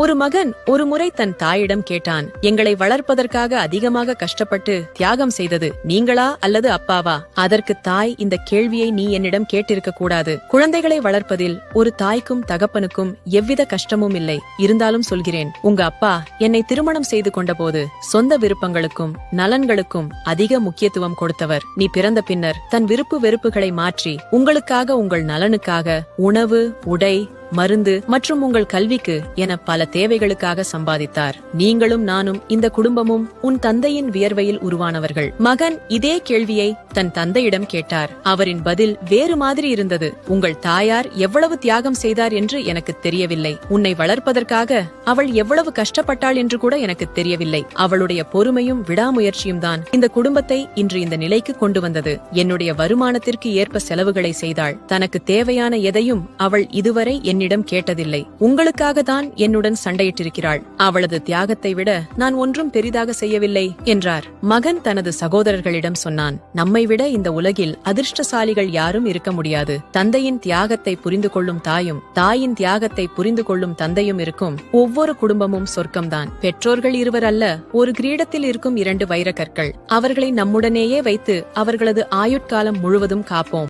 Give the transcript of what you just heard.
ஒரு மகன் ஒரு முறை தன் தாயிடம் கேட்டான், எங்களை வளர்ப்பதற்காக அதிகமாக கஷ்டப்பட்டு தியாகம் செய்தது நீங்களா அல்லது அப்பாவா? அதற்கு தாய், இந்த கேள்வியை நீ என்னிடம் கேட்டிருக்க கூடாது. குழந்தைகளை வளர்ப்பதில் ஒரு தாய்க்கும் தகப்பனுக்கும் எவ்வித கஷ்டமும் இல்லை. இருந்தாலும் சொல்கிறேன், உங்க அப்பா என்னை திருமணம் செய்து கொண்டபோது சொந்த விருப்பங்களுக்கும் நலன்களுக்கும் அதிக முக்கியத்துவம் கொடுத்தவர். நீ பிறந்த பின்னர் தன் விருப்பு வெறுப்புகளை மாற்றி உங்களுக்காக, உங்கள் நலனுக்காக உணவு, உடை, மருந்து மற்றும் உங்கள் கல்விக்கு என பல தேவைகளுக்காக சம்பாதித்தார். நீங்களும் நானும் இந்த குடும்பமும் உன் தந்தையின் வியர்வையில் உருவானவர்கள். மகன் இதே கேள்வியை தன் தந்தையிடம் கேட்டார். அவரின் பதில் வேறு மாதிரி இருந்தது. உங்கள் தாயார் எவ்வளவு தியாகம் செய்தார் என்று எனக்கு தெரியவில்லை. உன்னை வளர்ப்பதற்காக அவள் எவ்வளவு கஷ்டப்பட்டாள் என்று கூட எனக்கு தெரியவில்லை. அவளுடைய பொறுமையும் விடாமுயற்சியும் தான் இந்த குடும்பத்தை இன்று இந்த நிலைக்கு கொண்டு வந்தது. என்னுடைய வருமானத்திற்கு ஏற்ப செலவுகளை செய்தாள். தனக்கு தேவையான எதையும் அவள் இதுவரை என்னிடம் கேட்டதில்லை. உங்களுக்காக தான் என்னுடன் சண்டையிட்டிருக்கிறாள். அவளது தியாகத்தை விட நான் ஒன்றும் பெரிதாக செய்யவில்லை என்றார். மகன் தனது சகோதரர்களிடம் சொன்னான், நம்மை விட இந்த உலகில் அதிர்ஷ்டசாலிகள் யாரும் இருக்க முடியாது. தந்தையின் தியாகத்தை புரிந்து கொள்ளும் தாயும், தாயின் தியாகத்தை புரிந்து கொள்ளும் தந்தையும் இருக்கும் ஒவ்வொரு குடும்பமும் சொர்க்கம்தான். பெற்றோர்கள் இருவர் அல்ல, ஒரு கிரீடத்தில் இருக்கும் 2 வைரக்கற்கள். அவர்களை நம்முடனேயே வைத்து அவர்களது ஆயுட்காலம் முழுவதும் காப்போம்.